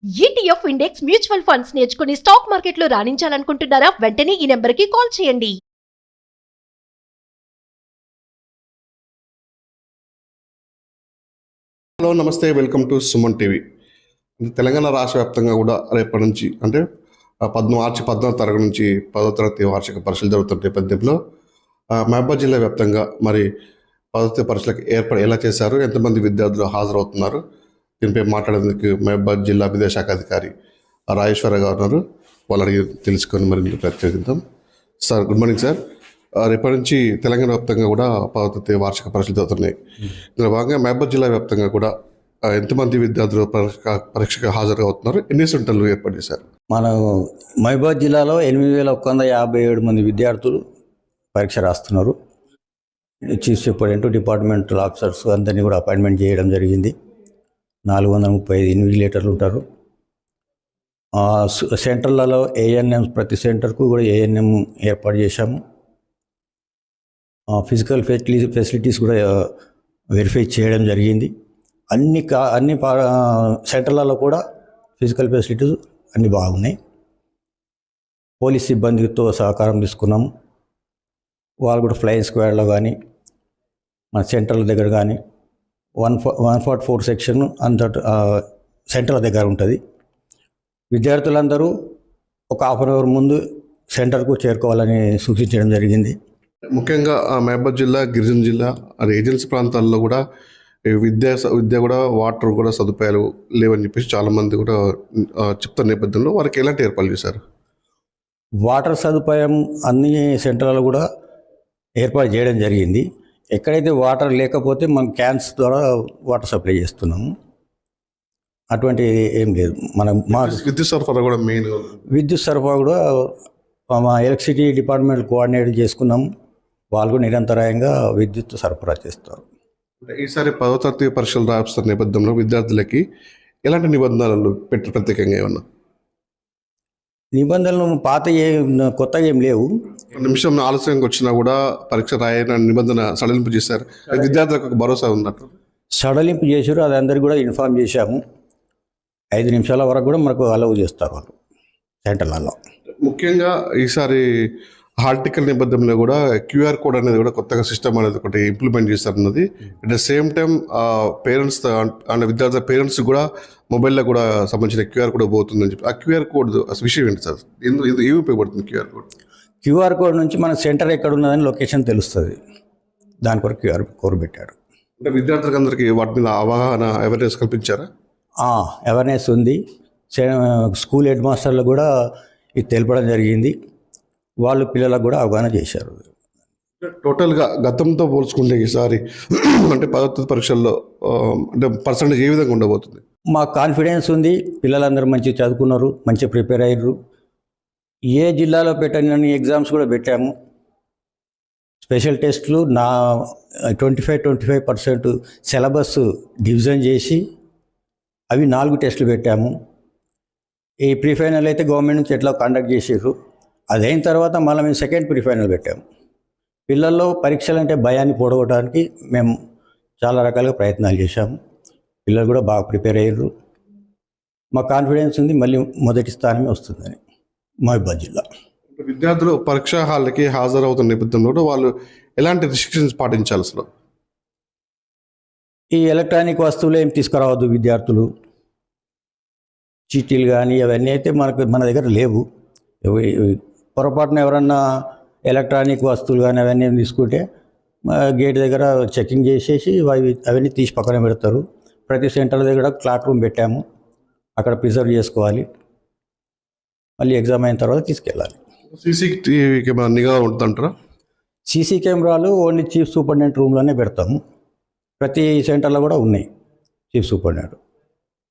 ETF index mutual funds నేర్చుకుని stock మార్కెట్లో రాణించాలనుకుంటున్నారా? వెంటనే ఈ నెంబర్కి కాల్ చేయండి. హలో, నమస్తే, welcome to Suman TV. Telangana రాష్ట్ర వ్యాప్తంగా కూడా రేపటి నుంచి అంటే మార్చి 14వ తారీఖు నుంచి 10వ తరగతి వార్షిక పరీక్షలు జరుగుతున్న నేపథ్యంలో మహబూబాబాద్ జిల్లా వ్యాప్తంగా మరి 10వ తరగతి పరీక్షలకు ఎలా చేశారు, ఎంతమంది విద్యార్థులు హాజరవుతున్నారు, దీనిపై మాట్లాడేందుకు మహబూబాబాద్ జిల్లా విద్యాశాఖ అధికారి రాజేశ్వర గారు ఉన్నారు. వాళ్ళు అడిగి తెలుసుకొని మరి ప్రత్యేకిద్దాం. Sir, good morning sir. రేపటి నుంచి తెలంగాణ వ్యాప్తంగా కూడా 10వ తరగతి వార్షిక పరీక్షలు జరుగుతున్నాయి. ఇందులో భాగంగా మహబూబాబాద్ జిల్లా వ్యాప్తంగా కూడా ఎంతమంది విద్యార్థులు పరీక్షకు హాజరవుతున్నారు, ఎన్ని సెంటర్లు ఏర్పాటు చేశారు? మన మహబూబాబాద్ జిల్లాలో 8,157 మంది విద్యార్థులు పరీక్ష రాస్తున్నారు. చీఫ్ సూపరింటెండెంట్, డిపార్ట్మెంటల్ ఆఫీసర్స్ అందరినీ కూడా అపాయింట్మెంట్ చేయడం జరిగింది. 435 ఇన్విజిలేటర్లు ఉంటారు. సెంటర్లలో ఏఎన్ఎం, ప్రతి సెంటర్కు కూడా ఏఎన్ఎం ఏర్పాటు చేశాము. ఫిజికల్ ఫెసిలిటీస్ కూడా వెరిఫై చేయడం జరిగింది. అన్ని సెంటర్లలో కూడా ఫిజికల్ ఫెసిలిటీస్ అన్నీ బాగున్నాయి. పోలీస్ సిబ్బందితో సహకారం తీసుకున్నాము. వాళ్ళు కూడా ఫ్లయింగ్ స్క్వాడ్లో కానీ మన సెంటర్ల దగ్గర కానీ 144 సెక్షన్ సెంటర్ల దగ్గర ఉంటుంది. విద్యార్థులందరూ ఒక హాఫ్ అన్ అవర్ ముందు సెంటర్కు చేరుకోవాలని సూచించడం జరిగింది. ముఖ్యంగా మహబూబాబాద్ జిల్లా, గిరిజన జిల్లా, ఏజెన్సీ ప్రాంతాల్లో కూడా విద్య కూడా వాటర్ కూడా సదుపాయాలు లేవని చెప్పేసి చాలామంది కూడా చెప్తున్న నేపథ్యంలో వారికి ఎలాంటి ఏర్పాట్లు చేశారు? వాటర్ సదుపాయం అన్ని సెంటర్లలో కూడా ఏర్పాటు చేయడం జరిగింది. ఎక్కడైతే వాటర్ లేకపోతే మనం క్యాన్స్ ద్వారా వాటర్ సప్లై చేస్తున్నాము. అటువంటి ఏం లేదు. మా విద్యుత్ సరఫరా కూడా మెయిన్. విద్యుత్ సరఫరా కూడా మా ఎలక్ట్రిసిటీ డిపార్ట్మెంట్ కోఆర్డినేట్ చేసుకున్నాము. వాళ్ళు కూడా నిరంతరాయంగా విద్యుత్ సరఫరా చేస్తారు. ఈసారి 10వ తరగతి పరీక్షలు రాస్తున్న నేపథ్యంలో విద్యార్థులకి ఎలాంటి నిబంధనలు పెట్టి ప్రత్యేకంగా ఏమన్నా నిబంధనలు కొత్తగా ఏం లేవు. నిమిషం ఆలస్యంగా వచ్చినా కూడా పరీక్ష రాయని నిబంధన సడలింపు చేశారు. విద్యార్థులకు ఒక భరోసా ఉన్నట్టు సడలింపు చేశారు. అది అందరికీ కూడా ఇన్ఫార్మ్ చేశాము. 5 నిమిషాల వరకు కూడా మనకు అలౌ చేస్తారు వాళ్ళు సెంటర్లలో. ముఖ్యంగా ఈసారి హాల్ టికెట్ నేపథ్యంలో కూడా క్యూఆర్ కోడ్ అనేది కూడా కొత్తగా సిస్టమ్ అనేది ఒకటి ఇంప్లిమెంట్ చేస్తారన్నది. At the same time parents and విద్యార్థుల పేరెంట్స్ కూడా మొబైల్లో కూడా సంబంధించిన క్యూఆర్ కోడ్ పోతుందని చెప్పి, ఆ క్యూఆర్ కోడ్ విషయం ఏంటి సార్? ఇది ఏమి ఉపయోగపడుతుంది క్యూఆర్ కోడ్ నుంచి మన సెంటర్ ఎక్కడ ఉన్నదని లొకేషన్ తెలుస్తుంది. దాని కొరకు క్యూఆర్ కోడ్ పెట్టారు. అంటే విద్యార్థులకు అందరికీ వాటి మీద అవగాహన, అవేర్నెస్ కల్పించారా? అవేర్నెస్ ఉంది. స్కూల్ హెడ్ మాస్టర్లు కూడా ఇది తెలపడం జరిగింది. వాళ్ళు పిల్లలకు కూడా అవగాహన చేశారు. టోటల్గా గతంతో పోల్చుకుంటే ఈసారి అంటే 10వ తరగతి పరీక్షల్లో అంటే పర్సంటేజ్ ఏ విధంగా ఉండబోతుంది? మాకు కాన్ఫిడెన్స్ ఉంది. పిల్లలందరూ మంచిగా చదువుకున్నారు, మంచిగా ప్రిపేర్ అయ్యారు. ఏ జిల్లాలో పెట్టని ఎగ్జామ్స్ కూడా పెట్టాము. స్పెషల్ టెస్టులు 25% సిలబస్ డివిజన్ చేసి అవి 4 టెస్టులు పెట్టాము. ఈ ప్రీ ఫైనల్ అయితే గవర్నమెంట్ నుంచి ఎట్లా కండక్ట్ చేసారు. అదైన తర్వాత మళ్ళీ మేము సెకండ్ ప్రీ ఫైనల్ పెట్టాము. పిల్లల్లో పరీక్షలు అంటే భయాన్ని పోగొట్టడానికి మేము చాలా రకాలుగా ప్రయత్నాలు చేశాము. పిల్లలు కూడా బాగా ప్రిపేర్ అయ్యారు. మాకు కాన్ఫిడెన్స్ ఉంది మళ్ళీ మొదటి స్థానమే వస్తుందని. మహబూబాబాద్ జిల్లా విద్యార్థులు పరీక్షా హాల్కి హాజరవుతున్న నేపథ్యంలో వాళ్ళు ఎలాంటి రిస్ట్రిక్షన్స్ పాటించాలి అసలు? ఈ ఎలక్ట్రానిక్ వస్తువులు ఏం తీసుకురావద్దు. విద్యార్థులు చీటీలు కానీ అవన్నీ అయితే మన దగ్గర లేవు. పొరపాటున ఎవరన్నా ఎలక్ట్రానిక్ వస్తువులు కానీ అవన్నీ తీసుకుంటే గేట్ దగ్గర చెకింగ్ చేసేసి అవన్నీ తీసి పక్కన పెడతారు. ప్రతి సెంటర్ దగ్గర క్లాక్ రూమ్ పెట్టాము. అక్కడ ప్రిజర్వ్ చేసుకోవాలి. మళ్ళీ ఎగ్జామ్ అయిన తర్వాత తీసుకెళ్ళాలి. సీసీటీవీ కెమెరా నిఘా ఉంటుందంటారా? సీసీ కెమెరాలు ఓన్లీ చీఫ్ సూపరింటెండెంట్ రూమ్లోనే పెడతాము. ప్రతి సెంటర్లో కూడా ఉన్నాయి. చీఫ్ సూపరింటెండెంట్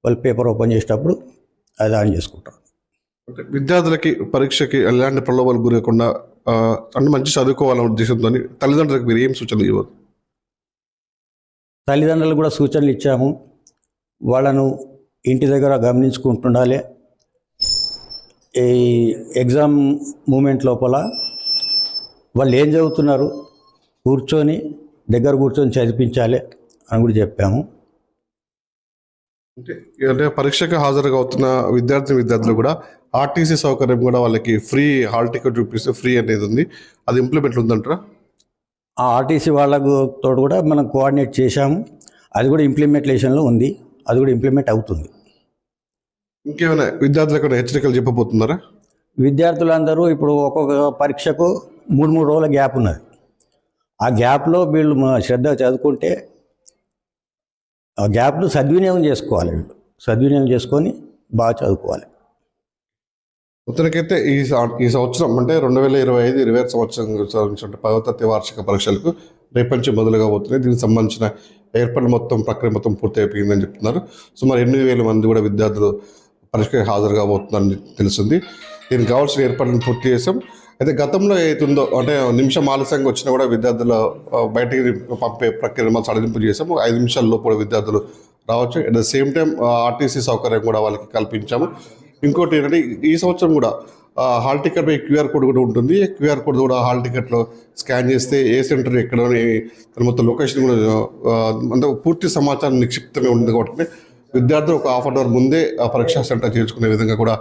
వాళ్ళు పేపర్ ఓపెన్ చేసేటప్పుడు అది ఆన్ చేసుకుంటారు. విద్యార్థులకి పరీక్షకి ఎలాంటి ప్రలోభాలు గురకుండా అంటే మంచి చదువుకోవాలనే ఉద్దేశంతో తల్లిదండ్రులకు మీరు ఏం సూచనలు ఇవ్వదు? తల్లిదండ్రులు కూడా సూచనలు ఇచ్చాము. వాళ్ళను ఇంటి దగ్గర గమనించుకుంటుండాలి. ఈ ఎగ్జామ్ మూమెంట్ లోపల వాళ్ళు ఏం చదువుతున్నారు దగ్గర కూర్చొని చదివించాలి అని కూడా చెప్పాము. అంటే అంటే పరీక్షకు హాజరుగా అవుతున్న విద్యార్థులు కూడా ఆర్టీసీ సౌకర్యం కూడా వాళ్ళకి ఫ్రీ హాల్ టికెట్ చూపిస్తే ఫ్రీ అనేది ఉంది. అది ఇంప్లిమెంట్ ఉందంటారా? ఆ ఆర్టీసీ వాళ్ళకు తోడు కూడా మనం కోఆర్డినేట్ చేశాము. అది కూడా ఇంప్లిమెంటేషన్లో ఉంది. అది కూడా ఇంప్లిమెంట్ అవుతుంది. ఇంకేమైనా విద్యార్థులకు హెచ్చరికలు చెప్పబోతున్నారా? విద్యార్థులందరూ ఇప్పుడు ఒక్కొక్క పరీక్షకు 3 రోజుల గ్యాప్ ఉన్నది. ఆ గ్యాప్లో వీళ్ళు శ్రద్ధ చదువుకుంటే ఆ గ్యాప్ను సద్వినియోగం చేసుకోవాలి. వీళ్ళు సద్వినియోగం చేసుకొని బాగా చదువుకోవాలి. మొత్తానికైతే ఈ సంవత్సరం అంటే 2025-26 సంవత్సరం 10వ తరగతి వార్షిక పరీక్షలకు రేపటి నుంచి మొదలుగా పోతున్నాయి. దీనికి సంబంధించిన ఏర్పాట్లు ప్రక్రియ మొత్తం పూర్తి అయిపోయిందని చెప్తున్నారు. సుమారు 8,000 మంది కూడా విద్యార్థులు పరీక్షకు హాజరు కాబోతున్నారని తెలిసింది. దీనికి కావాల్సిన ఏర్పాట్లను పూర్తి చేసాం. అయితే గతంలో ఏతుందో అంటే నిమిషం ఆలస్యంగా వచ్చినా కూడా విద్యార్థులు బయటికి పంపే ప్రక్రియ సడలింపు చేసాము. 5 నిమిషాల లోపు కూడా విద్యార్థులు రావచ్చు. At the same time RTC సౌకర్యం కూడా వాళ్ళకి కల్పించాము. ఇంకోటి ఏంటంటే ఈ సంవత్సరం కూడా హాల్ టికెట్ పై క్యూఆర్ కోడ్ కూడా ఉంటుంది. క్యూఆర్ కోడ్ కూడా హాల్ టికెట్లో స్కాన్ చేస్తే ఏ సెంటర్ ఎక్కడ దాని మొత్తం లొకేషన్ కూడా అంటే పూర్తి సమాచారం నిక్షిప్తంగా ఉంది. కాబట్టి విద్యార్థులు ఒక హాఫ్ అన్ అవర్ ముందే ఆ పరీక్షా సెంటర్ చేర్చుకునే విధంగా కూడా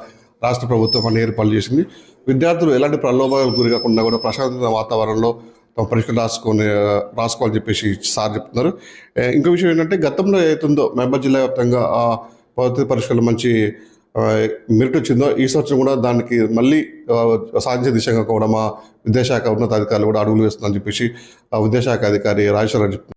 రాష్ట్ర ప్రభుత్వం అన్ని ఏర్పాట్లు చేసింది. విద్యార్థులు ఎలాంటి ప్రలోభాలకు గురి కాకుండా కూడా ప్రశాంత వాతావరణంలో తమ పరీక్షలు రాసుకోవాలని చెప్పేసి సార్ చెప్తున్నారు. ఇంకో విషయం ఏంటంటే గతంలో ఏతుందో మహబూబ్ జిల్లా వ్యాప్తంగా పద్ధతి పరీక్షలు మంచి మెరిట్ వచ్చిందో ఈ సంవత్సరం కూడా దానికి మళ్ళీ సాధించే దిశగా కూడా మా విద్యాశాఖ ఉన్నతాధికారులు కూడా అడుగులు వేస్తుందని చెప్పేసి విద్యాశాఖ అధికారి రాజేశ్వరరావు చెప్తున్నారు.